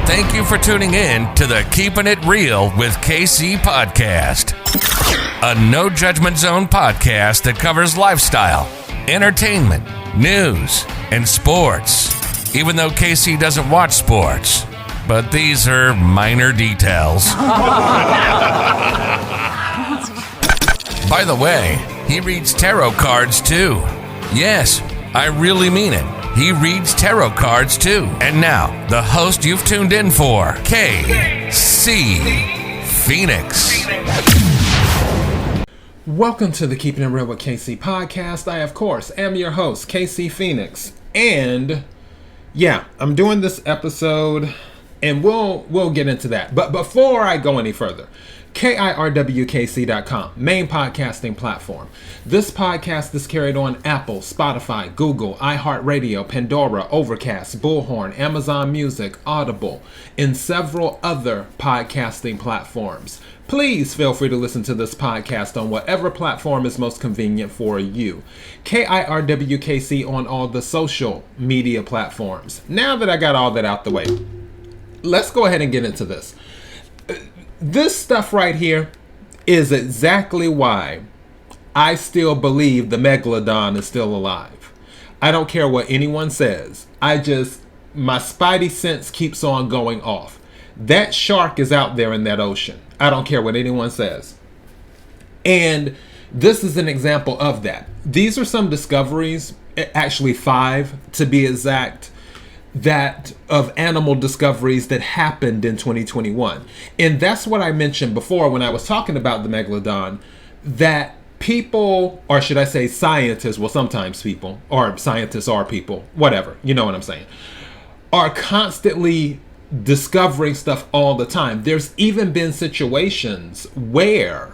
Thank you for tuning in to the Keeping It Real with KC podcast, a no judgment zone podcast that covers lifestyle, entertainment, news, and sports. Even though KC doesn't watch sports, but these are minor details. By the way, he reads tarot cards too. Yes, I really mean it. He reads tarot cards too. And now, the host you've tuned in for, KC Phoenix. Welcome to the Keeping It Real with KC podcast. I, of course, am your host, KC Phoenix. And yeah, I'm doing this episode and we'll get into that. But before I go any further, KIRWKC.com, main podcasting platform. This podcast is carried on Apple, Spotify, Google, iHeartRadio, Pandora, Overcast, Bullhorn, Amazon Music, Audible, and several other podcasting platforms. Please feel free to listen to this podcast on whatever platform is most convenient for you. KIRWKC on all the social media platforms. Now that I got all that out the way, let's go ahead and get into this. This stuff right here is exactly why I still believe the Megalodon is still alive. I don't care what anyone says. My spidey sense keeps on going off. That shark is out there in that ocean. I don't care what anyone says. And this is an example of that. These are some discoveries, actually 5 to be exact, that of animal discoveries that happened in 2021. And that's what I mentioned before when I was talking about the Megalodon, that people, or should I say scientists, well sometimes people, or scientists are people, whatever, you know what I'm saying, are constantly discovering stuff all the time. There's even been situations where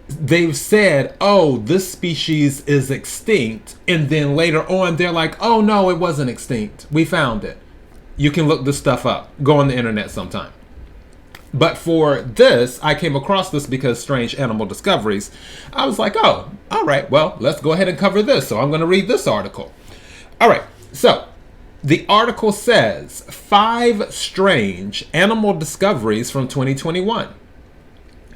they've said, oh, this species is extinct, and then later on they're like, oh no, it wasn't extinct, we found it. You can look this stuff up, go on the internet sometime. But for this, I came across this because Strange Animal Discoveries. I was like, oh, all right, well, let's go ahead and cover this. So I'm going to read this article. All right, so the article says 5 strange animal discoveries from 2021.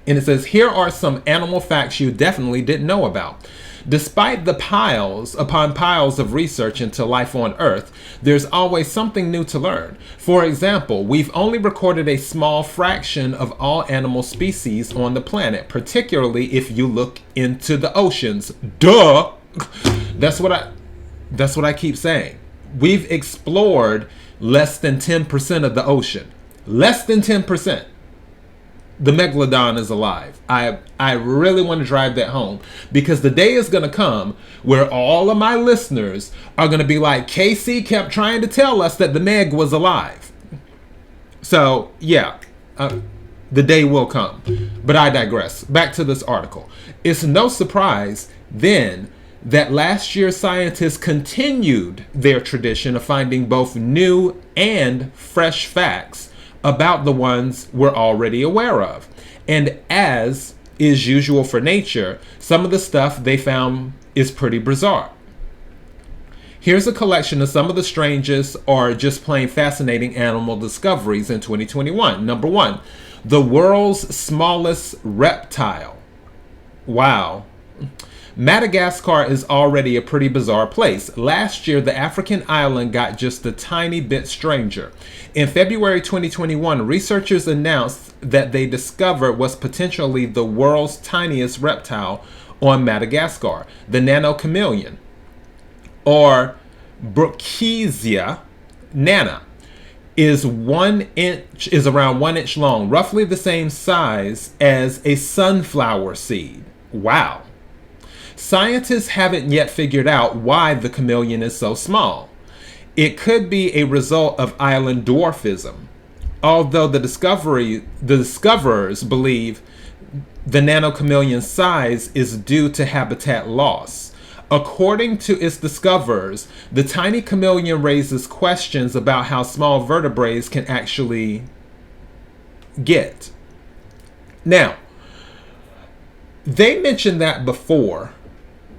And it says, here are some animal facts you definitely didn't know about. Despite the piles upon piles of research into life on Earth, there's always something new to learn. For example, we've only recorded a small fraction of all animal species on the planet, particularly if you look into the oceans. Duh! That's what I keep saying. We've explored less than 10% of the ocean. Less than 10%. The Megalodon is alive. I really want to drive that home, because the day is going to come where all of my listeners are going to be like, KC kept trying to tell us that the Meg was alive. So, yeah, the day will come. But I digress. Back to this article. It's no surprise, then, that last year scientists continued their tradition of finding both new and fresh facts about the ones we're already aware of. And as is usual for nature, some of the stuff they found is pretty bizarre. Here's a collection of some of the strangest or just plain fascinating animal discoveries in 2021. Number 1, the world's smallest reptile. Wow. Madagascar is already a pretty bizarre place. Last year, the African island got just a tiny bit stranger. In February 2021, researchers announced that they discovered what's potentially the world's tiniest reptile on Madagascar, the nanochameleon, or Brookesia nana, is around 1 inch long, roughly the same size as a sunflower seed. Wow. Scientists haven't yet figured out why the chameleon is so small. It could be a result of island dwarfism, although the discoverers believe the nanochameleon's size is due to habitat loss. According to its discoverers, the tiny chameleon raises questions about how small vertebrates can actually get. Now, they mentioned that before,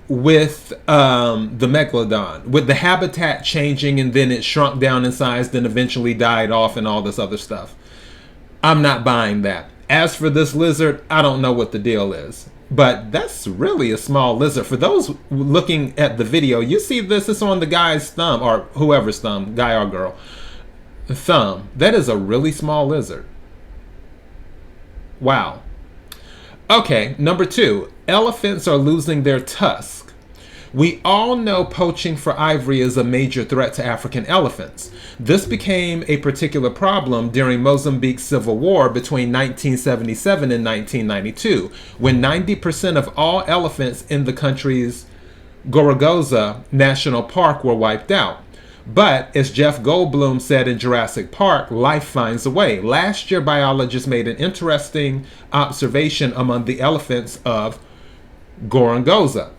with the megalodon, with the habitat changing and then it shrunk down in size, then eventually died off and all this other stuff. I'm not buying that. As for this lizard, I don't know what the deal is. But that's really a small lizard. For those looking at the video, you see this is on the guy's thumb, or whoever's thumb, guy or girl, thumb. That is a really small lizard. Wow. Okay, number 2. Elephants are losing their tusk. We all know poaching for ivory is a major threat to African elephants. This became a particular problem during Mozambique's civil war between 1977 and 1992, when 90% of all elephants in the country's KIRWKC National Park were wiped out. But, as Jeff Goldblum said in Jurassic Park, life finds a way. Last year, biologists made an interesting observation among the elephants of KIRWKC.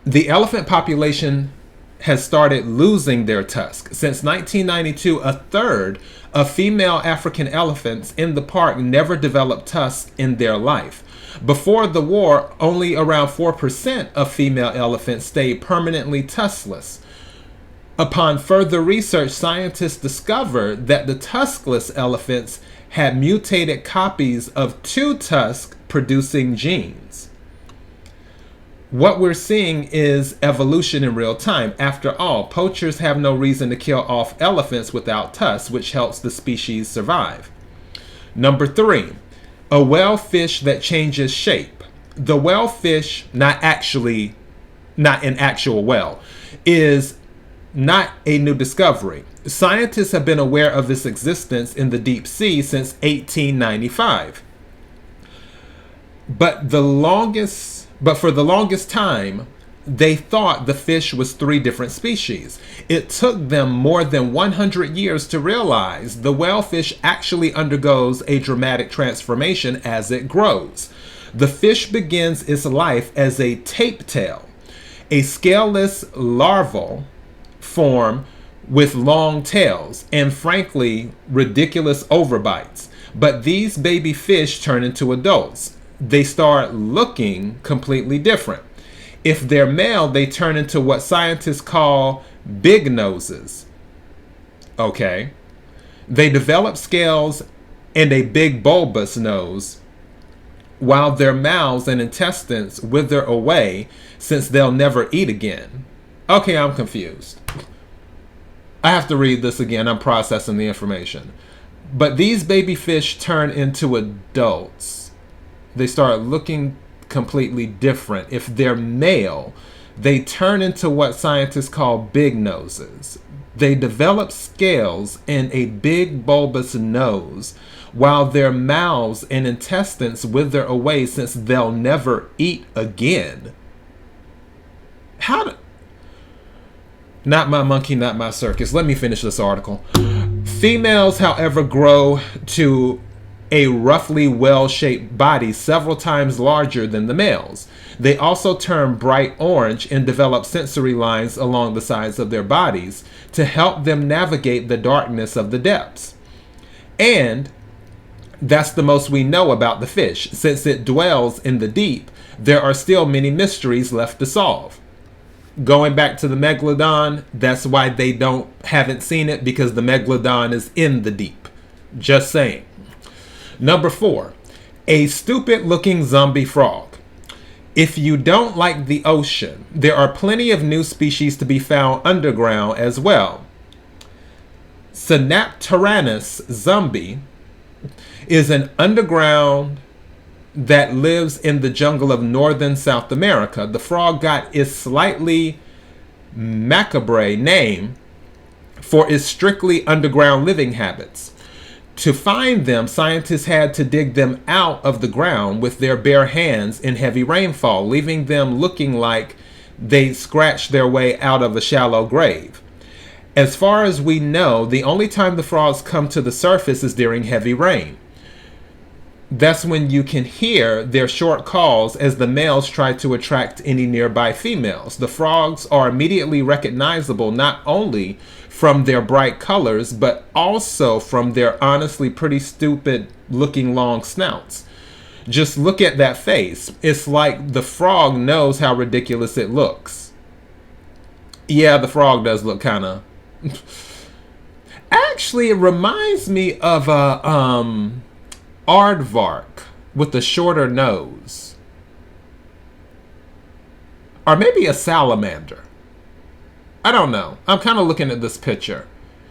The elephant population has started losing their tusk. Since 1992, a third of female African elephants in the park never developed tusks in their life. Before the war, only around 4% of female elephants stayed permanently tuskless. Upon further research, scientists discovered that the tuskless elephants had mutated copies of 2 tusk-producing genes. What we're seeing is evolution in real time. After all, poachers have no reason to kill off elephants without tusks, which helps the species survive. Number 3, a whale fish that changes shape. The whale fish, not an actual whale, is not a new discovery. Scientists have been aware of its existence in the deep sea since 1895. But for the longest time, they thought the fish was 3 different species. It took them more than 100 years to realize the whalefish actually undergoes a dramatic transformation as it grows. The fish begins its life as a tape tail, a scaleless larval form with long tails and, frankly, ridiculous overbites. But these baby fish turn into adults. They start looking completely different. If they're male, they turn into what scientists call big noses. Okay. They develop scales and a big bulbous nose, while their mouths and intestines wither away since they'll never eat again. Okay, I'm confused. I have to read this again. I'm processing the information. But these baby fish turn into adults. They start looking completely different. If they're male, they turn into what scientists call big noses. They develop scales and a big bulbous nose, while their mouths and intestines wither away since they'll never eat again. Not my monkey, not my circus. Let me finish this article. Females, however, grow to a roughly well-shaped body several times larger than the males. They also turn bright orange and develop sensory lines along the sides of their bodies to help them navigate the darkness of the depths. And that's the most we know about the fish. Since it dwells in the deep, there are still many mysteries left to solve. Going back to the megalodon, that's why they haven't seen it, because the megalodon is in the deep. Just saying. Number 4, a stupid-looking zombie frog. If you don't like the ocean, there are plenty of new species to be found underground as well. Synaptyrannus zombie is an underground that lives in the jungle of northern South America. The frog got its slightly macabre name for its strictly underground living habits. To find them, scientists had to dig them out of the ground with their bare hands in heavy rainfall, leaving them looking like they scratched their way out of a shallow grave. As far as we know, the only time the frogs come to the surface is during heavy rain. That's when you can hear their short calls as the males try to attract any nearby females. The frogs are immediately recognizable not only from their bright colors, but also from their honestly pretty stupid looking long snouts. Just look at that face. It's like the frog knows how ridiculous it looks. Yeah, the frog does look kind of... Actually, it reminds me of a aardvark with a shorter nose. Or maybe a salamander. I don't know. I'm kind of looking at this picture.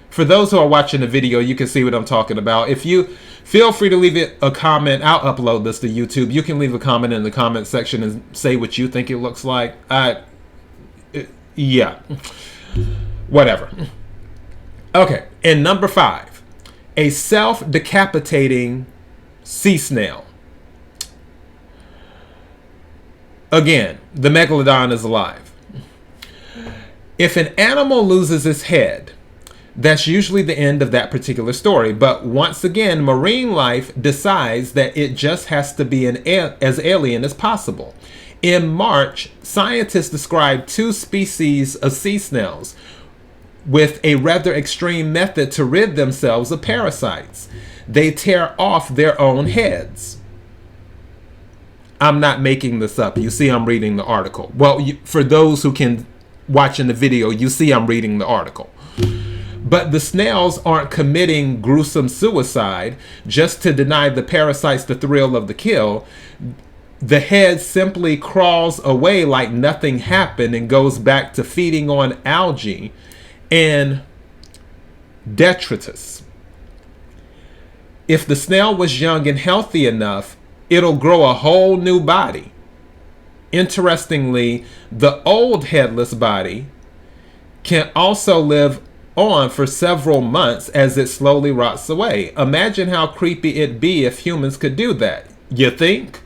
For those who are watching the video, you can see what I'm talking about. If you feel free to leave it a comment, I'll upload this to YouTube. You can leave a comment in the comment section and say what you think it looks like. Yeah. Whatever. Okay, and number 5, a self-decapitating sea snail. Again, the megalodon is alive. If an animal loses its head, that's usually the end of that particular story. But once again, marine life decides that it just has to be as alien as possible. In March, scientists described 2 species of sea snails with a rather extreme method to rid themselves of parasites. They tear off their own heads. I'm not making this up. You see I'm reading the article. Well, for those who can watch in the video, you see I'm reading the article. But the snails aren't committing gruesome suicide just to deny the parasites the thrill of the kill. The head simply crawls away like nothing happened and goes back to feeding on algae and detritus. If the snail was young and healthy enough, it'll grow a whole new body. Interestingly, the old headless body can also live on for several months as it slowly rots away. Imagine how creepy it'd be if humans could do that. You think?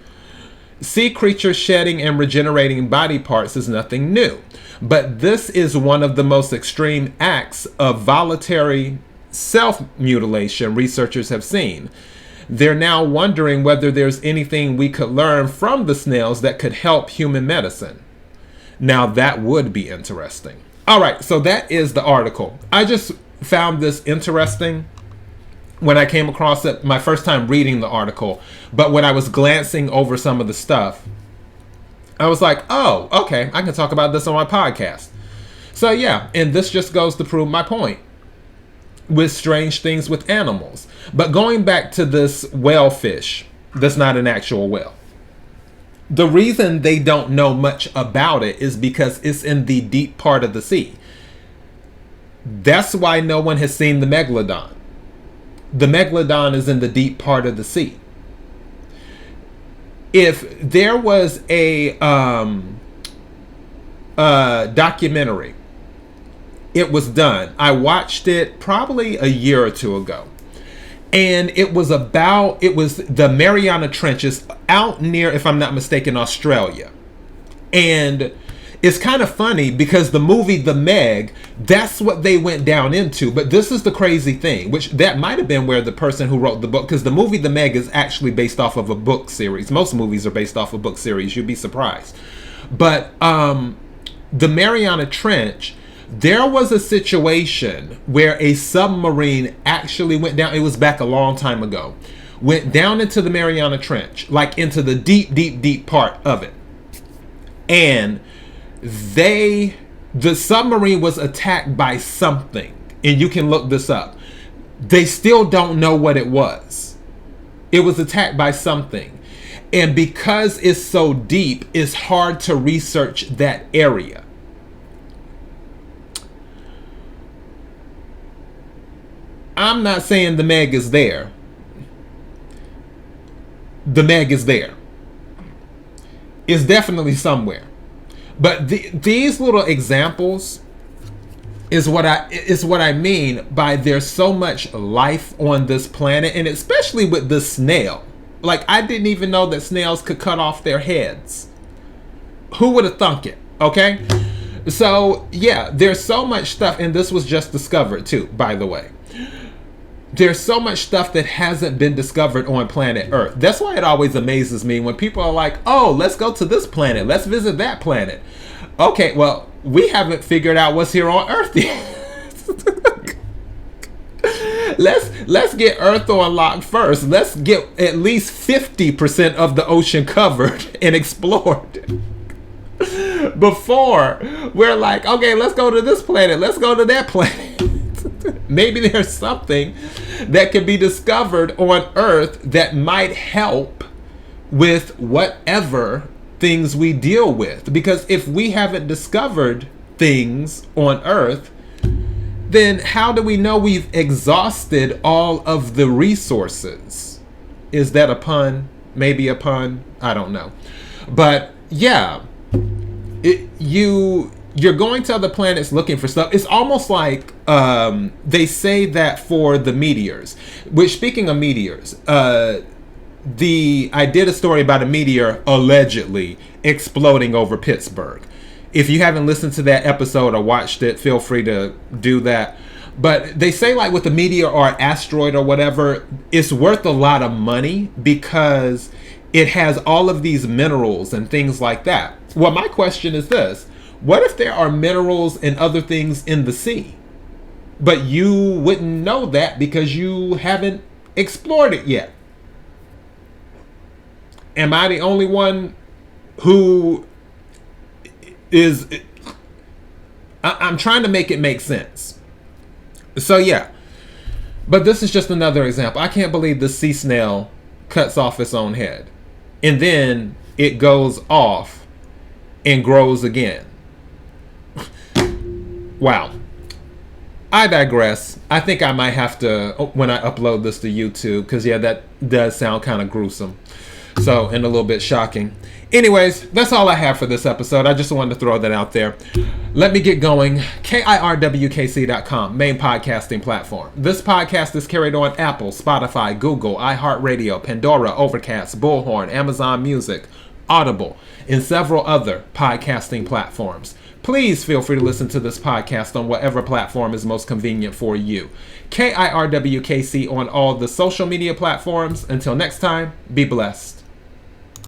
Sea creatures shedding and regenerating body parts is nothing new, but this is one of the most extreme acts of voluntary self-mutilation researchers have seen. They're now wondering whether there's anything we could learn from the snails that could help human medicine. Now that would be interesting. All right, so that is the article. I just found this interesting when I came across it my first time reading the article, but when I was glancing over some of the stuff, I was like, oh, okay, I can talk about this on my podcast. So yeah, and this just goes to prove my point with strange things with animals. But going back to this whalefish, that's not an actual whale. The reason they don't know much about it is because it's in the deep part of the sea. That's why no one has seen the megalodon. The megalodon is in the deep part of the sea. If there was a documentary, it was done. I watched it probably a year or two ago. And it was the Mariana Trenches out near, if I'm not mistaken, Australia. And it's kind of funny because the movie The Meg, that's what they went down into. But this is the crazy thing, which that might have been where the person who wrote the book, because the movie The Meg is actually based off of a book series. Most movies are based off of book series. You'd be surprised. But the Mariana Trench, there was a situation where a submarine actually went down. It was back a long time ago. Went down into the Mariana Trench, like into the deep, deep, deep part of it. And the submarine was attacked by something. And you can look this up. They still don't know what it was. It was attacked by something. And because it's so deep, it's hard to research that area. I'm not saying the Meg is there. The Meg is there. It's definitely somewhere. But these little examples is what I mean by there's so much life on this planet, and especially with the snail. Like, I didn't even know that snails could cut off their heads. Who would have thunk it? Okay? So, yeah, there's so much stuff, and this was just discovered too, by the way. There's so much stuff that hasn't been discovered on planet Earth. That's why it always amazes me when people are like, oh, let's go to this planet. Let's visit that planet. Okay, well, we haven't figured out what's here on Earth yet. let's get Earth on lock first. Let's get at least 50% of the ocean covered and explored before we're like, okay, let's go to this planet, let's go to that planet. Maybe there's something that can be discovered on Earth that might help with whatever things we deal with. Because if we haven't discovered things on Earth, then how do we know we've exhausted all of the resources? Is that a pun? Maybe a pun? I don't know. But yeah, you're going to other planets looking for stuff. It's almost like they say that for the meteors. Which, speaking of meteors, I did a story about a meteor allegedly exploding over Pittsburgh. If you haven't listened to that episode or watched it, feel free to do that. But they say, like, with a meteor or an asteroid or whatever, it's worth a lot of money because it has all of these minerals and things like that. Well, my question is this. What if there are minerals and other things in the sea, but you wouldn't know that because you haven't explored it yet? Am I the only one who is... I'm trying to make it make sense. So yeah, but this is just another example. I can't believe the sea snail cuts off its own head and then it goes off and grows again. Wow. I digress. I think I might have to, when I upload this to YouTube, because yeah, that does sound kind of gruesome. So, and a little bit shocking. Anyways, that's all I have for this episode. I just wanted to throw that out there. Let me get going. KIRWKC.com, main podcasting platform. This podcast is carried on Apple, Spotify, Google, iHeartRadio, Pandora, Overcast, Bullhorn, Amazon Music, Audible, and several other podcasting platforms. Please feel free to listen to this podcast on whatever platform is most convenient for you. KIRWKC on all the social media platforms. Until next time, be blessed.